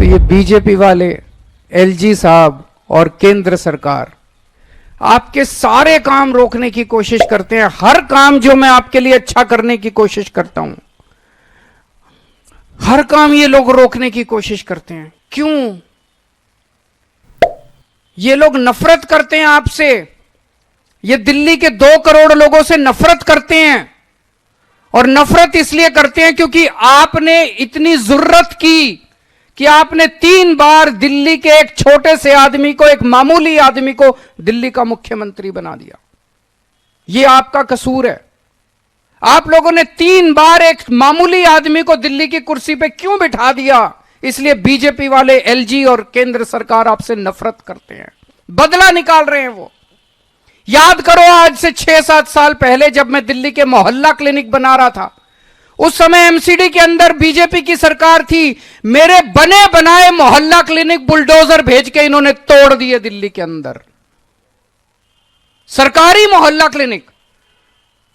तो ये बीजेपी वाले, एलजी साहब और केंद्र सरकार आपके सारे काम रोकने की कोशिश करते हैं। हर काम जो मैं आपके लिए अच्छा करने की कोशिश करता हूं, हर काम ये लोग रोकने की कोशिश करते हैं। क्यों? ये लोग नफरत करते हैं आपसे। ये दिल्ली के 2 करोड़ लोगों से नफरत करते हैं, और नफरत इसलिए करते हैं क्योंकि आपने इतनी जुर्रत की कि आपने 3 बार दिल्ली के एक छोटे से आदमी को, एक मामूली आदमी को दिल्ली का मुख्यमंत्री बना दिया। यह आपका कसूर है। आप लोगों ने 3 बार एक मामूली आदमी को दिल्ली की कुर्सी पे क्यों बिठा दिया? इसलिए बीजेपी वाले, एलजी और केंद्र सरकार आपसे नफरत करते हैं, बदला निकाल रहे हैं वो। याद करो, आज से 6-7 साल पहले जब मैं दिल्ली के मोहल्ला क्लिनिक बना रहा था, उस समय एमसीडी के अंदर बीजेपी की सरकार थी। मेरे बने बनाए मोहल्ला क्लिनिक बुलडोजर भेज के इन्होंने तोड़ दिए दिल्ली के अंदर। सरकारी मोहल्ला क्लिनिक,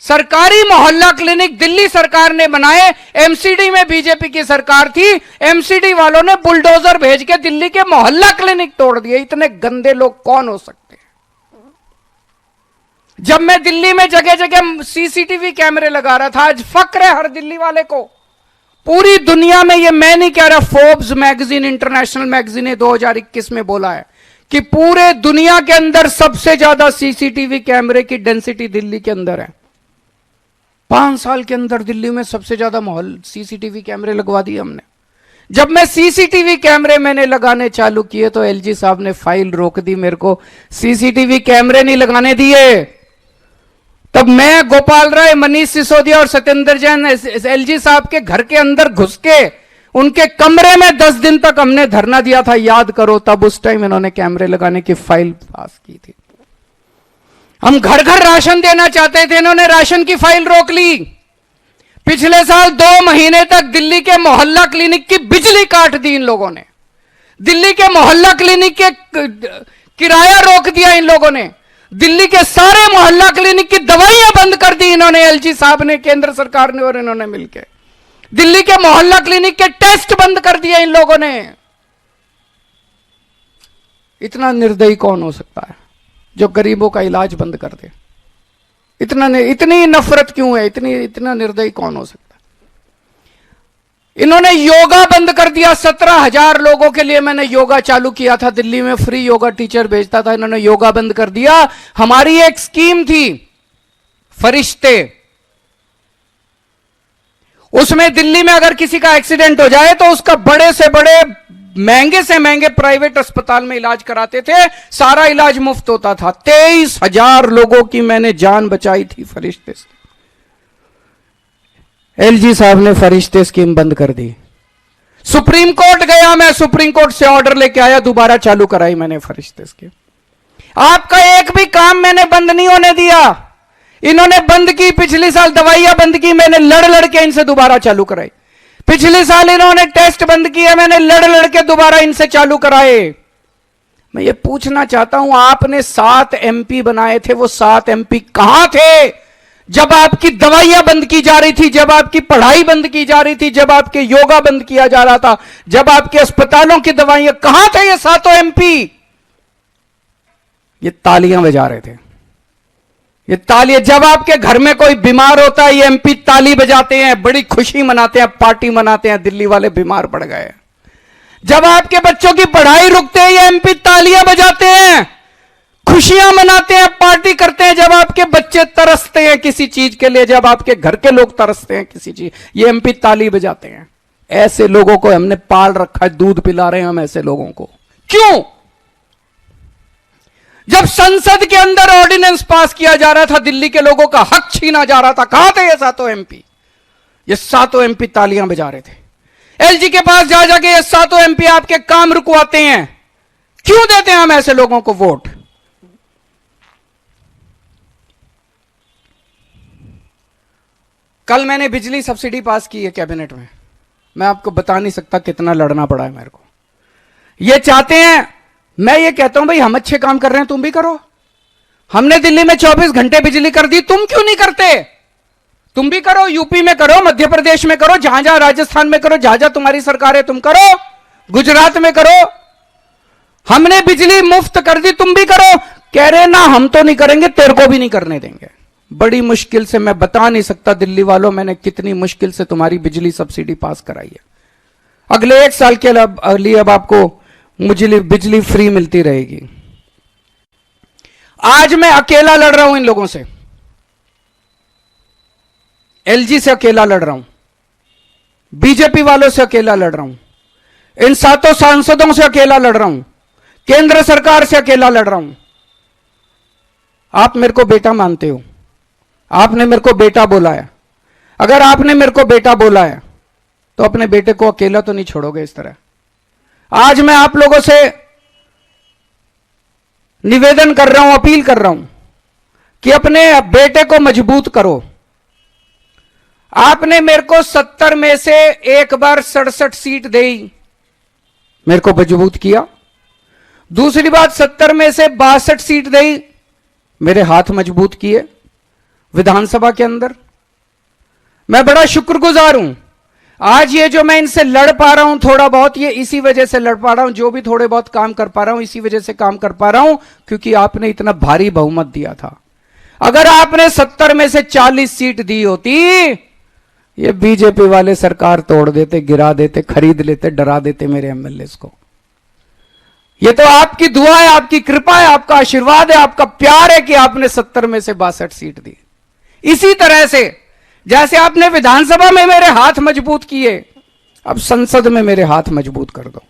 सरकारी मोहल्ला क्लिनिक दिल्ली सरकार ने बनाए। एमसीडी में बीजेपी की सरकार थी, एमसीडी वालों ने बुलडोजर भेज के दिल्ली के मोहल्ला क्लिनिक तोड़ दिए। इतने गंदे लोग कौन हो सकते हैं? जब मैं दिल्ली में जगह जगह सीसीटीवी कैमरे लगा रहा था, आज फक्र है हर दिल्ली वाले को। पूरी दुनिया में, ये मैं नहीं कह रहा, फोर्ब्स मैगजीन, इंटरनेशनल मैगजीन ने 2021 में बोला है कि पूरे दुनिया के अंदर सबसे ज्यादा सीसीटीवी कैमरे की डेंसिटी दिल्ली के अंदर है। 5 साल के अंदर दिल्ली में सबसे ज्यादा सीसीटीवी कैमरे लगवा दिए हमने। जब मैं सीसीटीवी कैमरे मैंने लगाने चालू किए तो एलजी साहब ने फाइल रोक दी, मेरे को सीसीटीवी कैमरे नहीं लगाने दिए। तब मैं, गोपाल राय, मनीष सिसोदिया और सत्येंद्र जैन एलजी साहब के घर के अंदर घुस के उनके कमरे में 10 दिन तक हमने धरना दिया था, याद करो। तब उस टाइम इन्होंने कैमरे लगाने की फाइल पास की थी। हम घर घर राशन देना चाहते थे, इन्होंने राशन की फाइल रोक ली। पिछले साल 2 महीने तक दिल्ली के मोहल्ला क्लिनिक की बिजली काट दी इन लोगों ने। दिल्ली के मोहल्ला क्लिनिक के किराया रोक दिया इन लोगों ने। दिल्ली के सारे मोहल्ला क्लिनिक की दवाइयां बंद कर दी इन्होंने, एलजी साहब ने, केंद्र सरकार ने और इन्होंने मिलकर। दिल्ली के मोहल्ला क्लिनिक के टेस्ट बंद कर दिए इन लोगों ने। इतना निर्दयी कौन हो सकता है जो गरीबों का इलाज बंद कर दे? इतनी नफरत क्यों है? इतना निर्दयी कौन हो सकता है? इन्होंने योगा बंद कर दिया। 17,000 लोगों के लिए मैंने योगा चालू किया था दिल्ली में, फ्री योगा टीचर भेजता था, इन्होंने योगा बंद कर दिया। हमारी एक स्कीम थी फरिश्ते, उसमें दिल्ली में अगर किसी का एक्सीडेंट हो जाए तो उसका बड़े से बड़े, महंगे से महंगे प्राइवेट अस्पताल में इलाज कराते थे, सारा इलाज मुफ्त होता था। 23,000 लोगों की मैंने जान बचाई थी फरिश्ते से। एलजी साहब ने फरिश्ते स्कीम बंद कर दी। सुप्रीम कोर्ट गया मैं, सुप्रीम कोर्ट से ऑर्डर लेके आया, दोबारा चालू कराई मैंने फरिश्ते स्कीम। आपका एक भी काम मैंने बंद नहीं होने दिया। इन्होंने बंद की, पिछले साल दवाइयां बंद की, मैंने लड़ लड़ के इनसे दोबारा चालू कराई। पिछले साल इन्होंने टेस्ट बंद किए, मैंने लड़ लड़ के दोबारा इनसे चालू कराए। मैं ये पूछना चाहता हूं, आपने 7 एमपी बनाए थे, वो 7 एमपी कहां थे जब आपकी दवाइयां बंद की जा रही थी, जब आपकी पढ़ाई बंद की जा रही थी, जब आपके योगा बंद किया जा रहा था, जब आपके अस्पतालों की दवाइयां? कहां थे ये 7 एमपी? ये तालियां बजा रहे थे। ये तालियां, जब आपके घर में कोई बीमार होता है ये एमपी ताली बजाते हैं, बड़ी खुशी मनाते हैं, पार्टी मनाते हैं, दिल्ली वाले बीमार पड़ गए। जब आपके बच्चों की पढ़ाई रुकते हैं ये एमपी तालियां बजाते हैं, खुशियां मनाते हैं, पार्टी करते हैं। जब आपके बच्चे तरसते हैं किसी चीज के लिए, जब आपके घर के लोग तरसते हैं किसी चीज, ये एमपी ताली बजाते हैं। ऐसे लोगों को हमने पाल रखा है, दूध पिला रहे हैं हम ऐसे लोगों को। क्यों? जब संसद के अंदर ऑर्डिनेंस पास किया जा रहा था, दिल्ली के लोगों का हक छीना जा रहा था, कहां थे ये 7 एमपी? ये 7 एमपी तालियां बजा रहे थे। एलजी के पास जा जाके ये 7 एमपी आपके काम रुकवाते हैं। क्यों देते हैं हम ऐसे लोगों को वोट? कल मैंने बिजली सब्सिडी पास की है कैबिनेट में, मैं आपको बता नहीं सकता कितना लड़ना पड़ा है मेरे को। ये चाहते हैं, मैं ये कहता हूं भाई हम अच्छे काम कर रहे हैं, तुम भी करो। हमने दिल्ली में 24 घंटे बिजली कर दी, तुम क्यों नहीं करते? तुम भी करो, यूपी में करो, मध्य प्रदेश में करो, जहां जहां, राजस्थान में करो, जहां जहां तुम्हारी सरकार है तुम करो। गुजरात में करो, हमने बिजली मुफ्त कर दी, तुम भी करो। कह रहे ना हम तो नहीं करेंगे, तेरे को भी नहीं करने देंगे। बड़ी मुश्किल से, मैं बता नहीं सकता दिल्ली वालों मैंने कितनी मुश्किल से तुम्हारी बिजली सब्सिडी पास कराई है। अगले 1 साल के लिए अब आपको बिजली फ्री मिलती रहेगी। आज मैं अकेला लड़ रहा हूं इन लोगों से, एलजी से अकेला लड़ रहा हूं, बीजेपी वालों से अकेला लड़ रहा हूं, इन 7 सांसदों से अकेला लड़ रहा हूं, केंद्र सरकार से अकेला लड़ रहा हूं। आप मेरे को बेटा मानते हो, आपने मेरे को बेटा बोला है। अगर आपने मेरे को बेटा बोला है तो अपने बेटे को अकेला तो नहीं छोड़ोगे इस तरह। आज मैं आप लोगों से निवेदन कर रहा हूं, अपील कर रहा हूं कि अपने बेटे को मजबूत करो। आपने मेरे को 70 में से एक बार 67 सीट दी, मेरे को मजबूत किया। दूसरी बात, 70 में से 62 सीट दी, मेरे हाथ मजबूत किए विधानसभा के अंदर। मैं बड़ा शुक्रगुजार हूं। आज ये जो मैं इनसे लड़ पा रहा हूं थोड़ा बहुत, ये इसी वजह से लड़ पा रहा हूं। जो भी थोड़े बहुत काम कर पा रहा हूं इसी वजह से काम कर पा रहा हूं, क्योंकि आपने इतना भारी बहुमत दिया था। अगर आपने 70 में से 40 सीट दी होती, ये बीजेपी वाले सरकार तोड़ देते, गिरा देते, खरीद लेते, डरा देते मेरे एमएलए को। ये तो आपकी दुआ है, आपकी कृपा है, आपका आशीर्वाद है, आपका प्यार है कि आपने 70 में से 62 सीट दी। इसी तरह से जैसे आपने विधानसभा में मेरे हाथ मजबूत किए, अब संसद में मेरे हाथ मजबूत कर दो।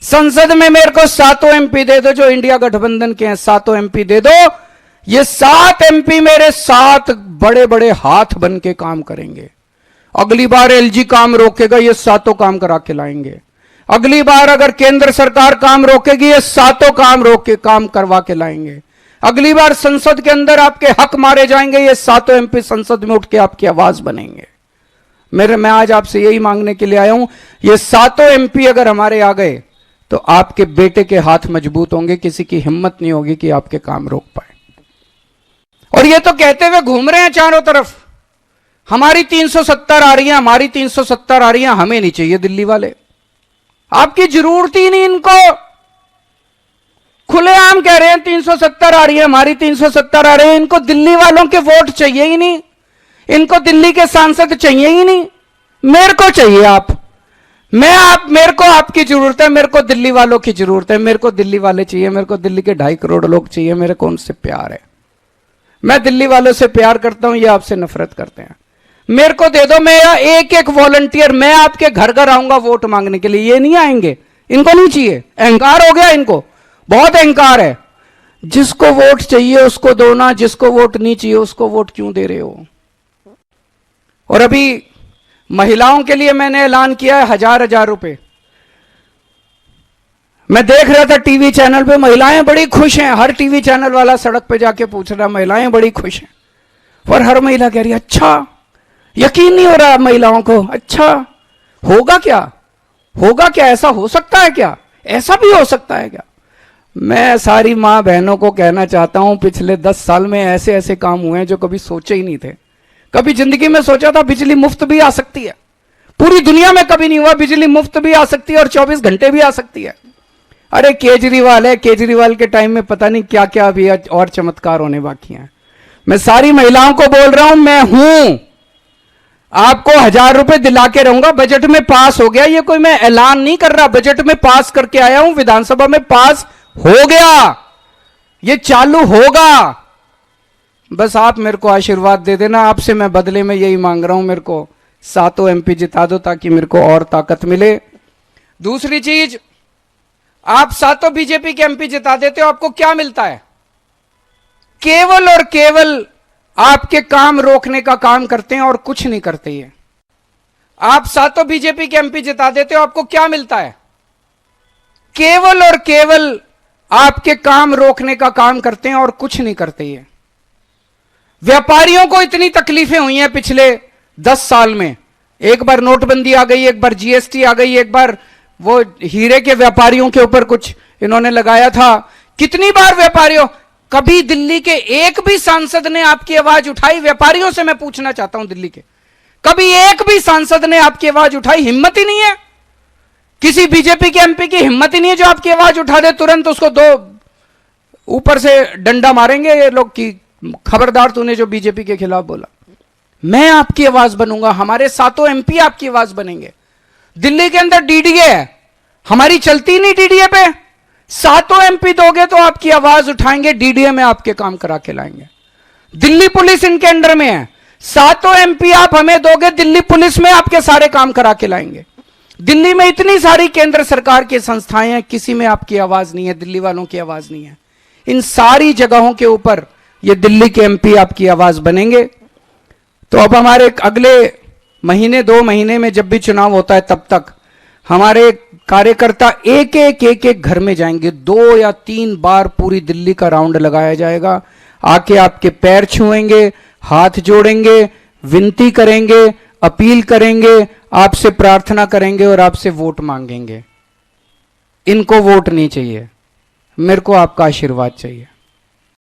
संसद में मेरे को 7 एमपी दे दो, जो इंडिया गठबंधन के हैं 7 एमपी दे दो। ये 7 एमपी मेरे 7 बड़े बड़े हाथ बन के काम करेंगे। अगली बार एलजी काम रोकेगा, ये 7 काम करा के लाएंगे। अगली बार अगर केंद्र सरकार काम रोकेगी, ये 7 काम रोक के काम करवा के लाएंगे। अगली बार संसद के अंदर आपके हक मारे जाएंगे, ये 7 एमपी संसद में उठ के आपकी आवाज बनेंगे। मैं आज आपसे यही मांगने के लिए आया हूं, ये 7 एमपी अगर हमारे आ गए तो आपके बेटे के हाथ मजबूत होंगे, किसी की हिम्मत नहीं होगी कि आपके काम रोक पाए। और ये तो कहते हुए घूम रहे हैं चारों तरफ, हमारी 370 आ रही है, हमारी 370 आ रही है, हमें नहीं चाहिए दिल्ली वाले। आपकी जरूरत ही नहीं इनको। खुलेआम कह रहे हैं 370 आ रही है, हमारी 370 आ रही है। इनको दिल्ली वालों के वोट चाहिए ही नहीं, इनको दिल्ली के सांसद चाहिए ही नहीं। मेरे को चाहिए आप, मेरे को आपकी जरूरत है, मेरे को दिल्ली वालों की जरूरत है, मेरे को दिल्ली वाले चाहिए, मेरे को दिल्ली के 2.5 करोड़ लोग चाहिए। मेरे को उनसे प्यार है, मैं दिल्ली वालों से प्यार करता हूं, ये आपसे नफरत करते हैं। मेरे को दे दो, मेरा एक वॉलंटियर, मैं आपके घर घर आऊंगा वोट मांगने के लिए। ये नहीं आएंगे, इनको नहीं चाहिए। अहंकार हो गया इनको, बहुत अहंकार है। जिसको वोट चाहिए उसको दो ना, जिसको वोट नहीं चाहिए उसको वोट क्यों दे रहे हो। और अभी महिलाओं के लिए मैंने ऐलान किया है 1000 रुपए। मैं देख रहा था टीवी चैनल पे, महिलाएं बड़ी खुश हैं। हर टीवी चैनल वाला सड़क पे जाके पूछ रहा, महिलाएं बड़ी खुश हैं। और हर महिला कह रही अच्छा, यकीन नहीं हो रहा महिलाओं को। अच्छा होगा क्या, होगा क्या, ऐसा हो सकता है क्या, ऐसा भी हो सकता है क्या। मैं सारी मां बहनों को कहना चाहता हूं, पिछले 10 साल में ऐसे ऐसे काम हुए हैं जो कभी सोचे ही नहीं थे। कभी जिंदगी में सोचा था बिजली मुफ्त भी आ सकती है, पूरी दुनिया में कभी नहीं हुआ। बिजली मुफ्त भी आ सकती है और 24 घंटे भी आ सकती है। अरे केजरीवाल है, केजरीवाल के टाइम में पता नहीं क्या क्या अभी और चमत्कार होने बाकी हैं। मैं सारी महिलाओं को बोल रहा हूं, मैं हूं, आपको 1000 रुपए दिला के रहूंगा। बजट में पास हो गया, ये कोई मैं ऐलान नहीं कर रहा, बजट में पास करके आया हूं, विधानसभा में पास हो गया, ये चालू होगा। बस आप मेरे को आशीर्वाद दे देना। आपसे मैं बदले में यही मांग रहा हूं, मेरे को 7 एमपी जिता दो ताकि मेरे को और ताकत मिले। दूसरी चीज, आप 7 बीजेपी के एमपी जिता देते हो, आपको क्या मिलता है। केवल और केवल आपके काम रोकने का काम करते हैं और कुछ नहीं करते ये। आप 7 बीजेपी के एमपी जिता देते हो, आपको क्या मिलता है। केवल और केवल आपके काम रोकने का काम करते हैं और कुछ नहीं करते ये। व्यापारियों को इतनी तकलीफें हुई हैं पिछले 10 साल में। एक बार नोटबंदी आ गई, एक बार जीएसटी आ गई, एक बार वो हीरे के व्यापारियों के ऊपर कुछ इन्होंने लगाया था। कितनी बार व्यापारियों, कभी दिल्ली के एक भी सांसद ने आपकी आवाज उठाई। व्यापारियों से मैं पूछना चाहता हूं दिल्ली के, कभी एक भी सांसद ने आपकी आवाज उठाई। हिम्मत ही नहीं है। किसी बीजेपी के एमपी की हिम्मत ही नहीं है जो आपकी आवाज उठा दे, तुरंत उसको दो ऊपर से डंडा मारेंगे ये लोग की खबरदार तूने जो बीजेपी के खिलाफ बोला। मैं आपकी आवाज बनूंगा, हमारे सातों एमपी आपकी आवाज बनेंगे। दिल्ली के अंदर डीडीए है, हमारी चलती नहीं डीडीए पे, सातों एमपी दोगे तो आपकी आवाज उठाएंगे, डीडीए में आपके काम करा के लाएंगे। दिल्ली पुलिस इनके अंडर में है, सातों एमपी आप हमें दोगे, दिल्ली पुलिस में आपके सारे काम करा के लाएंगे। दिल्ली में इतनी सारी केंद्र सरकार की संस्थाएं हैं, किसी में आपकी आवाज नहीं है, दिल्ली वालों की आवाज नहीं है। इन सारी जगहों के ऊपर ये दिल्ली के एमपी आपकी आवाज बनेंगे। तो अब हमारे अगले महीने 2 महीने में जब भी चुनाव होता है तब तक हमारे कार्यकर्ता एक एक घर में जाएंगे, 2 या 3 बार पूरी दिल्ली का राउंड लगाया जाएगा। आके आपके पैर छुएंगे, हाथ जोड़ेंगे, विनती करेंगे, अपील करेंगे, आपसे प्रार्थना करेंगे और आपसे वोट मांगेंगे। इनको वोट नहीं चाहिए, मेरे को आपका आशीर्वाद चाहिए।